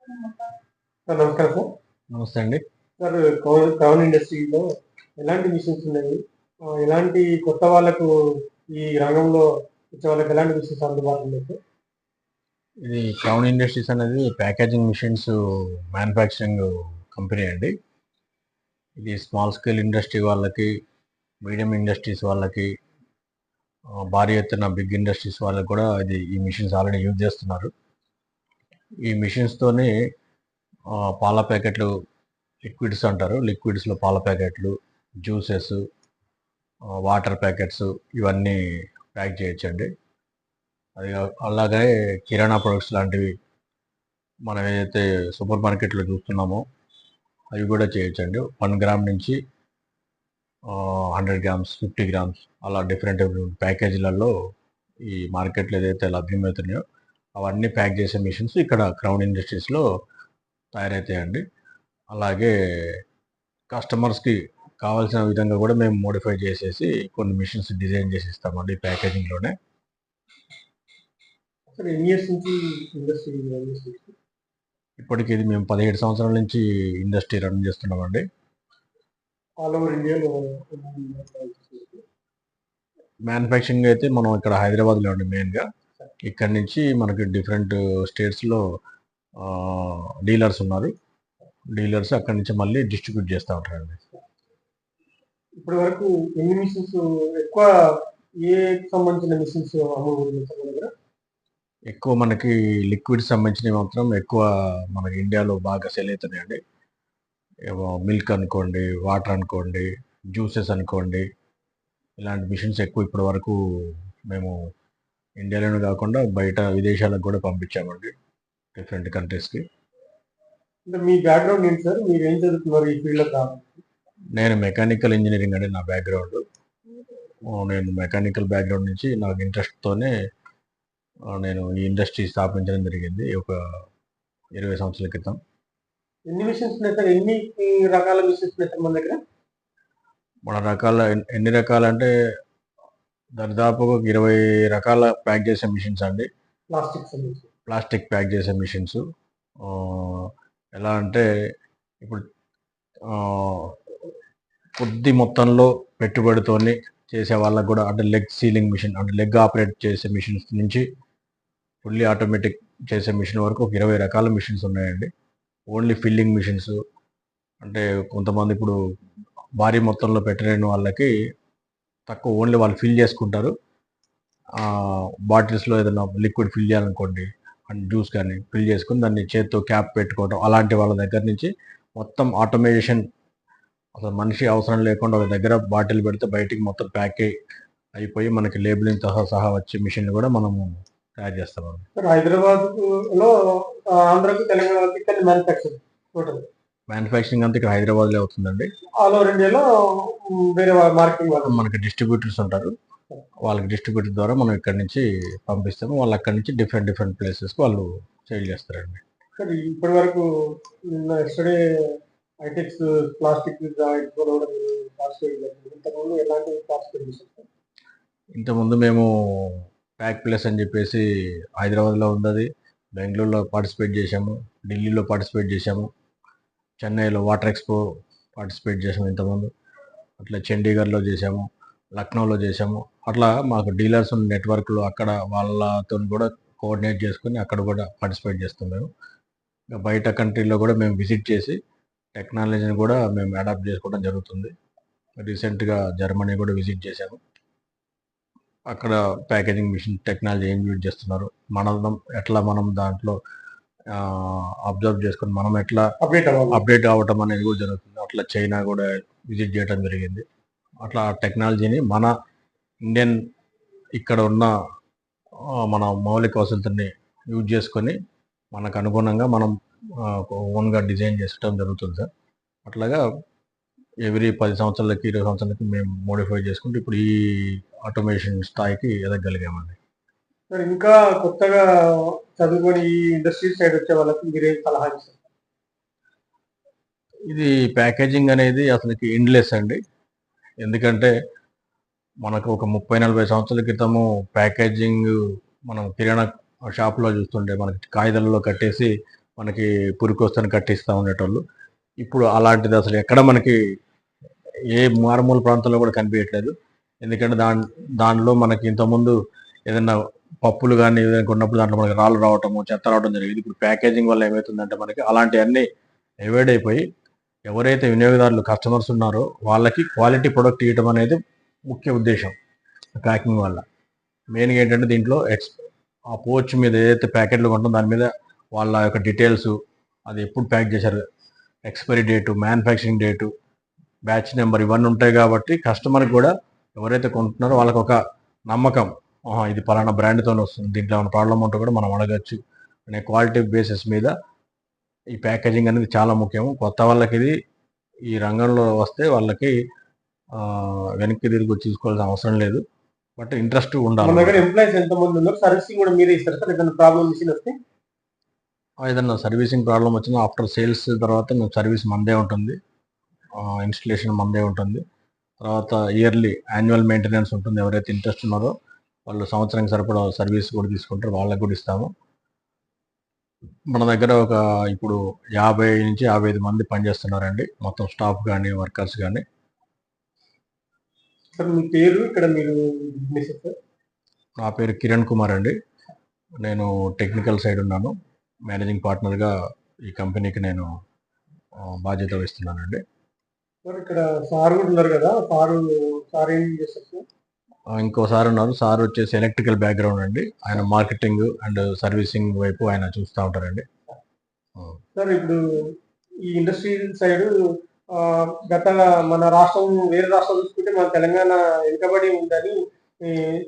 Sir నమస్కారం sir. నమస్తే అండి. సార్ క్రౌన్ ఇండస్ట్రీలో ఎలాంటి మిషన్స్ ఉన్నాయి? ఎలాంటి కొత్త వాళ్ళకు ఈ రంగంలో వచ్చే వాళ్ళకి ఎలాంటి మిషన్స్ అందుబాటులో ఉన్నాయి సార్? ఇది క్రౌన్ ఇండస్ట్రీస్ అనేది ప్యాకేజింగ్ మిషన్స్ మ్యానుఫ్యాక్చరింగ్ కంపెనీ అండి. ఇది స్మాల్ స్కేల్ ఇండస్ట్రీ వాళ్ళకి, మీడియం ఇండస్ట్రీస్ వాళ్ళకి, భారీ ఎత్తున బిగ్ ఇండస్ట్రీస్ వాళ్ళకి కూడా ఈ మిషన్స్ ఆల్రెడీ యూజ్ చేస్తున్నారు. ఈ మిషన్స్తోనే పాల ప్యాకెట్లు, లిక్విడ్స్ అంటారు, లిక్విడ్స్లో పాల ప్యాకెట్లు, జ్యూసెస్, వాటర్ ప్యాకెట్స్ ఇవన్నీ ప్యాక్ చేయొచ్చండి. అది అలాగే కిరాణా ప్రొడక్ట్స్ లాంటివి మనం ఏదైతే సూపర్ మార్కెట్లో చూస్తున్నామో అవి కూడా చేయొచ్చండి. 1 గ్రామ్ నుంచి 100 గ్రామ్స్, 50 గ్రామ్స్ అలా డిఫరెంట్ ప్యాకేజీలలో ఈ మార్కెట్లో ఏదైతే లభ్యమవుతున్నాయో అవన్నీ ప్యాక్ చేసే మిషన్స్ ఇక్కడ క్రౌన్ ఇండస్ట్రీస్లో తయారవుతాయండి. అలాగే కస్టమర్స్కి కావాల్సిన విధంగా కూడా మేము మోడిఫై చేసేసి కొన్ని మిషన్స్ డిజైన్ చేసి ఇస్తామండి ప్యాకేజింగ్లోనే. సార్ ఎన్ని ఇయర్స్ నుంచి ఇండస్ట్రీ రన్ చేస్తున్నారు? ఇప్పటికి ఇది మేము 17 సంవత్సరాల నుంచి ఇండస్ట్రీ రన్ చేస్తున్నామండి. ఆల్ ఓవర్ ఇండియాలో మ్యానుఫ్యాక్చరింగ్ అయితే మనం ఇక్కడ హైదరాబాద్లో ఉండి మెయిన్గా. ఇక్కడ నుంచి మనకి డిఫరెంట్ స్టేట్స్లో డీలర్స్ ఉన్నారు. డీలర్స్ అక్కడి నుంచి మళ్ళీ డిస్ట్రిబ్యూట్ చేస్తూ ఉంటారండి. ఇప్పటి వరకు ఎన్ని మిషన్స్ ఎక్కువ ఏ సంబంధించిన మిషన్స్ అమ్ముడుపోతున్నాయి సార్ మన దగ్గర? ఎక్కువ మనకి లిక్విడ్స్ సంబంధించినవి మాత్రం ఎక్కువ మనకి ఇండియాలో బాగా సెల్ అవుతున్నాయండి. మిల్క్ అనుకోండి, వాటర్ అనుకోండి, జ్యూసెస్ అనుకోండి, ఇలాంటి మిషన్స్ ఎక్కువ ఇప్పటి వరకు మేము ఇండియాలోనే కాకుండా బయట విదేశాలకు కూడా పంపించామండి, డిఫరెంట్ కంట్రీస్కి. అంటే మీ బ్యాక్గ్రౌండ్ ఏంటి సార్? మీరు ఏం చదువుతున్నారు ఈ ఫీల్డ్లో కావాలి? నేను మెకానికల్ ఇంజనీరింగ్ అండి నా బ్యాక్గ్రౌండ్. నేను మెకానికల్ బ్యాక్గ్రౌండ్ నుంచి నాకు ఇంట్రెస్ట్తోనే నేను ఈ ఇండస్ట్రీ స్థాపించడం జరిగింది ఒక 20 సంవత్సరాల క్రితం. ఎన్ని మిషన్స్ ఉన్నాయి సార్? ఎన్ని రకాల మిషన్స్ ఉన్నాయి సార్ మన దగ్గర? మన ఎన్ని రకాలంటే దాదాపుగా 20 రకాల ప్యాక్ చేసే మిషన్స్ అండి. ప్లాస్టిక్ ప్యాక్ చేసే మిషన్స్. ఎలా అంటే ఇప్పుడు కొద్ది మొత్తంలో పెట్టుబడితోని చేసే వాళ్ళకు కూడా, అంటే లెగ్ సీలింగ్ మిషన్, అంటే లెగ్ ఆపరేట్ చేసే మిషన్స్ నుంచి ఫుల్లీ ఆటోమేటిక్ చేసే మిషన్ వరకు ఒక 20 రకాల మిషన్స్ ఉన్నాయండి. ఓన్లీ ఫిల్లింగ్ మిషన్స్ అంటే కొంతమంది ఇప్పుడు భారీ మొత్తంలో పెట్టలేని వాళ్ళకి తక్కువ, ఓన్లీ వాళ్ళు ఫిల్ చేసుకుంటారు. బాటిల్స్లో ఏదైనా లిక్విడ్ ఫిల్ చేయాలనుకోండి, అండ్ జ్యూస్ కానీ ఫిల్ చేసుకుని దాన్ని చేత్తో క్యాప్ పెట్టుకోవడం, అలాంటి వాళ్ళ దగ్గర నుంచి మొత్తం ఆటోమేషన్, అసలు మనిషి అవసరం లేకుండా ఒక దగ్గర బాటిల్ పెడితే బయటికి మొత్తం ప్యాక్ అయిపోయి మనకి లేబులింగ్ సహా వచ్చే మిషన్ కూడా మనము తయారు చేస్తామండి. హైదరాబాద్లో, ఆంధ్రాకి, తెలంగాణకి ఇక్కడ మ్యానుఫ్యాక్చరింగ్ అంతా ఇక్కడ హైదరాబాద్లో అవుతుందండి. ఆల్ ఓవర్ ఇండియాలో వేరే మార్కెటింగ్ మనకి డిస్ట్రిబ్యూటర్స్ ఉంటారు. వాళ్ళకి డిస్ట్రిబ్యూటర్ ద్వారా మనం ఇక్కడ నుంచి పంపిస్తాము. వాళ్ళు అక్కడి నుంచి డిఫరెంట్ ప్లేసెస్కి వాళ్ళు సేల్ చేస్తారండి. సార్ ఇప్పటి వరకు ఎస్టర్డే ఐటెక్స్ ప్లాస్టిక్ ఇంతకుముందు మేము ప్యాక్ ప్లేస్ అని చెప్పేసి హైదరాబాద్లో ఉన్నది, బెంగళూరులో పార్టిసిపేట్ చేశాము, ఢిల్లీలో పార్టిసిపేట్ చేశాము, చెన్నైలో వాటర్ ఎక్స్పో పార్టిసిపేట్ చేసాము ఇంతకుముందు, అట్లా చండీగఢ్లో చేసాము, లక్నోలో చేసాము. అట్లా మాకు డీలర్స్ నెట్వర్క్లో అక్కడ వాళ్ళతో కూడా కోఆర్డినేట్ చేసుకుని అక్కడ కూడా పార్టిసిపేట్ చేస్తున్నాము. ఇంకా బయట కంట్రీలో కూడా మేము విజిట్ చేసి టెక్నాలజీని కూడా మేము అడాప్ట్ చేసుకోవడం జరుగుతుంది. రీసెంట్గా జర్మనీ కూడా విజిట్ చేశాము. అక్కడ ప్యాకేజింగ్ మిషన్ టెక్నాలజీ ఏం యూజ్ చేస్తున్నారు, మనం దాంట్లో అబ్జర్వ్ చేసుకొని మనం ఎట్లా అప్డేట్ అవ్వటం అనేది కూడా జరుగుతుంది. అట్లా చైనా కూడా విజిట్ చేయడం జరిగింది. అట్లా టెక్నాలజీని మన ఇండియన్ ఇక్కడ ఉన్న మన మౌలిక వసతుల్ని యూజ్ చేసుకొని మనకు అనుగుణంగా మనం ఓన్గా డిజైన్ చేసుకోవడం జరుగుతుంది సార్. అట్లాగా ఎవ్రీ 10 సంవత్సరాలకి 20 సంవత్సరాలకి మేము మోడిఫై చేసుకుంటూ ఇప్పుడు ఈ ఆటోమేషన్ స్థాయికి ఎదగలిగామండి. సార్ ఇంకా కొత్తగా చదువుకొని ఈ ఇండస్ట్రీ సైడ్ వచ్చే వాళ్ళకి మీరేం సలహా ఇస్తారు? ఇది ప్యాకేజింగ్ అనేది అసలుకి ఎండ్లెస్ అండి. ఎందుకంటే మనకు ఒక 30-40 సంవత్సరాల క్రితము ప్యాకేజింగ్ మనం కిరాణా షాప్లో చూస్తుంటే మనకి కాగితాలలో కట్టేసి మనకి పురికొస్తని కట్టిస్తూ ఉండేటోళ్ళు. ఇప్పుడు అలాంటిది అసలు ఎక్కడ మనకి ఏ మారుమూల ప్రాంతంలో కూడా కనిపించట్లేదు. ఎందుకంటే దానిలో మనకి ఇంతకుముందు ఏదైనా పప్పులు కానీ ఏదైనా కొన్నప్పుడు దాంట్లో మనకి రాళ్ళు రావటము, చెత్త రావడం జరిగేది. ఇప్పుడు ప్యాకేజింగ్ వల్ల ఏమవుతుందంటే మనకి అలాంటివన్నీ అవాయిడ్ అయిపోయి ఎవరైతే వినియోగదారులు కస్టమర్స్ ఉన్నారో వాళ్ళకి క్వాలిటీ ప్రొడక్ట్ ఇవ్వడం అనేది ముఖ్య ఉద్దేశం ప్యాకింగ్ వల్ల. మెయిన్గా ఏంటంటే దీంట్లో ఆ పోచ్ మీద ఏదైతే ప్యాకెట్లు కొంటామో దాని మీద వాళ్ళ యొక్క డీటెయిల్స్, అది ఎప్పుడు ప్యాక్ చేశారు, expiry date, manufacturing date, batch number ఇవన్నీ ఉంటాయి కాబట్టి కస్టమర్కి కూడా ఎవరైతే కొంటున్నారో వాళ్ళకి ఒక నమ్మకం, ఇది పలానా బ్రాండ్తో వస్తుంది, దీంట్లో ఏమైనా ప్రాబ్లం ఉంటే కూడా మనం అడగచ్చు అనే క్వాలిటీ బేసిస్ మీద ఈ ప్యాకేజింగ్ అనేది చాలా ముఖ్యం. కొత్త వాళ్ళకి ఇది ఈ రంగంలో వస్తే వాళ్ళకి వెనక్కి తిరిగి వచ్చి తీసుకోవాల్సిన అవసరం లేదు, బట్ ఇంట్రెస్ట్ ఉండాలి. మన దగ్గర ఎంప్లాయీస్ ఎంతమంది ఉన్నారు? సర్వీసింగ్ కూడా మీరే ఇస్తారు సార్? ఏదైనా ప్రాబ్లం మిషన్ వస్తే ఏదన్నా సర్వీసింగ్ ప్రాబ్లం వచ్చినా ఆఫ్టర్ సేల్స్ తర్వాత మేము సర్వీస్ మందే ఉంటుంది, ఇన్స్టలేషన్ మందే ఉంటుంది. తర్వాత ఇయర్లీ యాన్యువల్ మెయింటెనెన్స్ ఉంటుంది. ఎవరైతే ఇంట్రెస్ట్ ఉన్నారో వాళ్ళు సంవత్సరానికి సరిపడా సర్వీస్ కూడా తీసుకుంటారు, వాళ్ళకి కూడా ఇస్తాము. మన దగ్గర ఇప్పుడు 50 నుంచి 55 మంది పనిచేస్తున్నారండి, మొత్తం స్టాఫ్ కానీ వర్కర్స్ కానీ. సార్ మీ పేరు, ఇక్కడ మీరు బిజినెస్ సార్? నా పేరు కిరణ్ కుమార్ అండి. నేను టెక్నికల్ సైడ్ ఉన్నాను, మేనేజింగ్ పార్ట్నర్గా ఈ కంపెనీకి నేను బాధ్యత వహిస్తున్నానండి. సార్ ఇక్కడ సార్ కూడా ఉన్నారు కదా, సార్ ఏం చేస్తారు సార్? ఇంకోసారి ఉన్నారు, సార్ వచ్చేసి ఎలక్ట్రికల్ బ్యాక్గ్రౌండ్ అండి. ఆయన మార్కెటింగ్ అండ్ సర్వీసింగ్ వైపు ఆయన చూస్తూ ఉంటారండి. సార్ ఇప్పుడు ఈ ఇండస్ట్రీ సైడ్ గత మన రాష్ట్రం వేరే రాష్ట్రం చూసుకుంటే మన తెలంగాణ వెనుకబడి ఉందని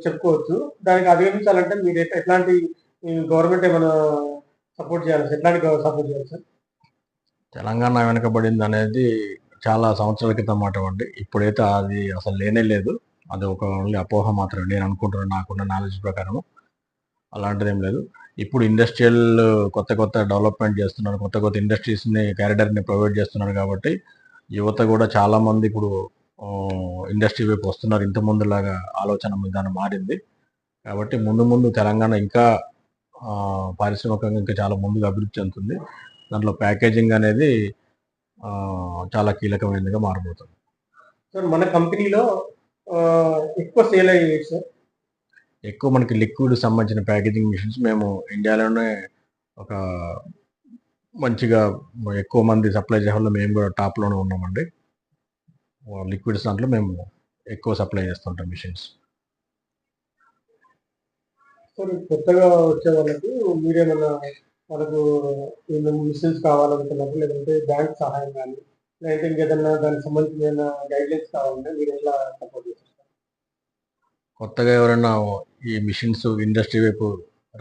చెప్పుకోవచ్చు. దానికి అధిగమించాలంటే మీరు ఎట్లాంటి గవర్నమెంట్ ఏమైనా సపోర్ట్ చేయాలి సార్? ఎట్లాంటి సపోర్ట్ చేయాలి సార్? తెలంగాణ వెనుకబడింది అనేది చాలా సంవత్సరాల క్రితం మాట అండి. ఇప్పుడైతే అది అసలు లేనే లేదు, అది ఒక ఓన్లీ అపోహ మాత్రమే నేను అనుకుంటున్నాను, నాకున్న నాలెడ్జ్ ప్రకారం. అలాంటిది ఏం లేదు. ఇప్పుడు ఇండస్ట్రియల్ కొత్త డెవలప్మెంట్ చేస్తున్నారు, కొత్త ఇండస్ట్రీస్ని క్యారిడర్ని ప్రొవైడ్ చేస్తున్నారు కాబట్టి యువత కూడా చాలామంది ఇప్పుడు ఇండస్ట్రీ వైపు వస్తున్నారు. ఇంతకుముందులాగా ఆలోచన విధానం మారింది కాబట్టి ముందు తెలంగాణ ఇంకా పారిశ్రామికంగా ఇంకా చాలా ముందుగా అభివృద్ధి చెందుతుంది. దాంట్లో ప్యాకేజింగ్ అనేది చాలా కీలకమైనదిగా మారబోతుంది. సార్ మన కంపెనీలో ఎక్కువ సేల్ అయ్యేది సార్? ఎక్కువ మనకి లిక్విడ్ సంబంధించిన ప్యాకేజింగ్ మిషన్స్ మేము ఇండియాలోనే ఒక మంచిగా ఎక్కువ మంది సప్లై చేసేవాళ్ళు మేము కూడా టాప్లోనే ఉన్నామండి. లిక్విడ్స్ దాంట్లో మేము ఎక్కువ సప్లై చేస్తుంటాం మిషన్స్. సార్ కొత్తగా వచ్చే వాళ్ళకు మీరేమన్నా వాళ్ళకు మిషన్స్ కావాలనుకున్నప్పుడు, లేదంటే బ్యాంక్ సహాయం కానీ, లేదంటే ఇంకేదన్నా దానికి సంబంధించిన గైడ్లైన్స్ కావాలంటే మీరు ఎట్లా సపోర్ట్ చేస్తారు? కొత్తగా ఎవరైనా ఈ మిషన్స్ ఇండస్ట్రీ వైపు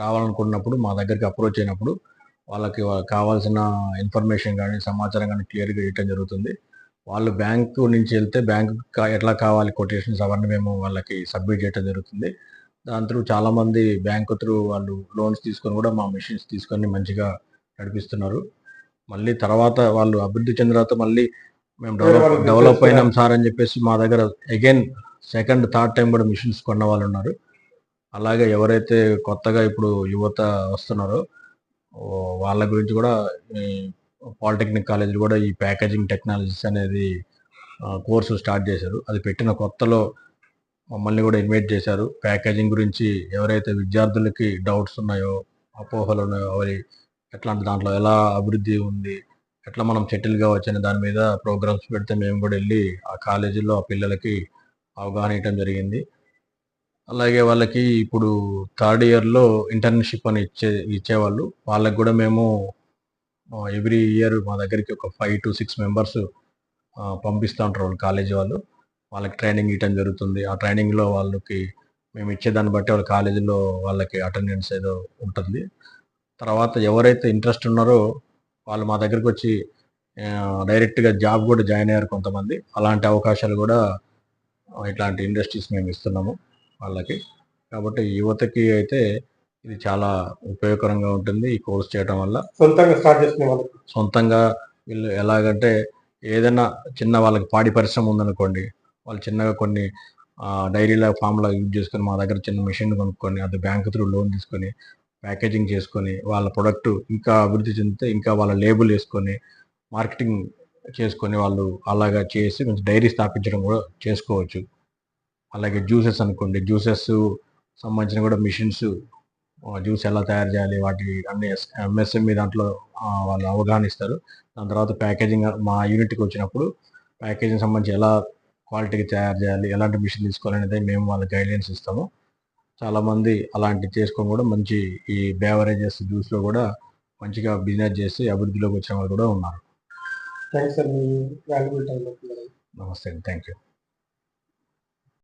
రావాలనుకున్నప్పుడు మా దగ్గరికి అప్రోచ్ అయినప్పుడు వాళ్ళకి కావాల్సిన ఇన్ఫర్మేషన్ కానీ సమాచారం కానీ క్లియర్గా ఇవ్వటం జరుగుతుంది. వాళ్ళు బ్యాంకు నుంచి వెళ్తే బ్యాంకు ఎట్లా కావాలి కొటేషన్స్ అవన్నీ మేము వాళ్ళకి సబ్మిట్ చేయడం జరుగుతుంది. దాని త్రూ చాలామంది బ్యాంకు త్రూ వాళ్ళు లోన్స్ తీసుకొని కూడా మా మిషన్స్ తీసుకొని మంచిగా నడిపిస్తున్నారు. మళ్ళీ తర్వాత వాళ్ళు అభివృద్ధి చెందిన తర్వాత మళ్ళీ మేము డెవలప్ అయినాం సార్ అని చెప్పేసి మా దగ్గర అగైన్ సెకండ్ థర్డ్ టైం కూడా మిషన్స్ కొన్న వాళ్ళు ఉన్నారు. అలాగే ఎవరైతే కొత్తగా ఇప్పుడు యువత వస్తున్నారో వాళ్ళ గురించి కూడా పాలిటెక్నిక్ కాలేజీలు కూడా ఈ ప్యాకేజింగ్ టెక్నాలజీస్ అనేది కోర్సు స్టార్ట్ చేశారు. అది పెట్టిన కొత్తలో మమ్మల్ని కూడా ఇన్వైట్ చేశారు. ప్యాకేజింగ్ గురించి ఎవరైతే విద్యార్థులకి డౌట్స్ ఉన్నాయో, అపోహలు ఉన్నాయో, అవి ఎట్లాంటి దాంట్లో ఎలా అభివృద్ధి ఉంది, ఎట్లా మనం సెటిల్ కావచ్చు అనే దాని మీద ప్రోగ్రామ్స్ పెడితే మేము కూడా వెళ్ళి ఆ కాలేజీలో ఆ పిల్లలకి అవగాహన ఇవ్వడం జరిగింది. అలాగే వాళ్ళకి ఇప్పుడు థర్డ్ ఇయర్లో ఇంటర్న్షిప్ అని ఇచ్చేవాళ్ళు. వాళ్ళకి కూడా మేము ఎవ్రీ ఇయర్ మా దగ్గరికి ఒక 5 to 6 మెంబర్స్ పంపిస్తూ ఉంటారు వాళ్ళు కాలేజీ వాళ్ళు. వాళ్ళకి ట్రైనింగ్ ఇవ్వడం జరుగుతుంది. ఆ ట్రైనింగ్లో వాళ్ళకి మేము ఇచ్చేదాన్ని బట్టి వాళ్ళ కాలేజీలో వాళ్ళకి అటెండెన్స్ ఏదో ఉంటుంది. తర్వాత ఎవరైతే ఇంట్రెస్ట్ ఉన్నారో వాళ్ళు మా దగ్గరికి వచ్చి డైరెక్ట్గా జాబ్ కూడా జాయిన్ అయ్యారు కొంతమంది. అలాంటి అవకాశాలు కూడా ఇట్లాంటి ఇండస్ట్రీస్ మేము ఇస్తున్నాము వాళ్ళకి. కాబట్టి యువతకి అయితే ఇది చాలా ఉపయోగకరంగా ఉంటుంది ఈ కోర్స్ చేయడం వల్ల. సొంతంగా స్టార్ట్ చేసుకునే వాళ్ళకి సొంతంగా వీళ్ళు ఎలాగంటే ఏదైనా చిన్న వాళ్ళకి పాడి పరిశ్రమ ఉందనుకోండి, వాళ్ళు చిన్నగా కొన్ని డైరీలా ఫామ్లా యూజ్ చేసుకొని మా దగ్గర చిన్న మిషన్ కొనుక్కొని అది బ్యాంక్ త్రూ లోన్ తీసుకొని ప్యాకేజింగ్ చేసుకొని వాళ్ళ ప్రొడక్ట్ ఇంకా అభివృద్ధి చెందితే ఇంకా వాళ్ళ లేబుల్ వేసుకొని మార్కెటింగ్ చేసుకొని వాళ్ళు అలాగా చేసి మంచి డైరీ స్థాపించడం కూడా చేసుకోవచ్చు. అలాగే జ్యూసెస్ అనుకోండి, జ్యూసెస్ సంబంధించిన కూడా మిషన్స్, జ్యూస్ ఎలా తయారు చేయాలి వాటి అన్ని ఎంఎస్ఎంఈ దాంట్లో వాళ్ళు అవగాహన ఇస్తారు. దాని తర్వాత ప్యాకేజింగ్ మా యూనిట్కి వచ్చినప్పుడు ప్యాకేజింగ్ సంబంధించి ఎలా క్వాలిటీకి తయారు చేయాలి, ఎలాంటి మిషన్ తీసుకోవాలనేది మేము వాళ్ళ గైడ్లైన్స్ ఇస్తాము. చాలామంది అలాంటివి చేసుకొని కూడా మంచి ఈ బేవరేజెస్ జ్యూస్లో కూడా మంచిగా బిజినెస్ చేసి అభివృద్ధిలోకి వచ్చిన వాళ్ళు కూడా ఉన్నారు. థ్యాంక్స్ సార్, మీ వాల్యుబుల్ టైం. నమస్తే అండి, థ్యాంక్ యూ.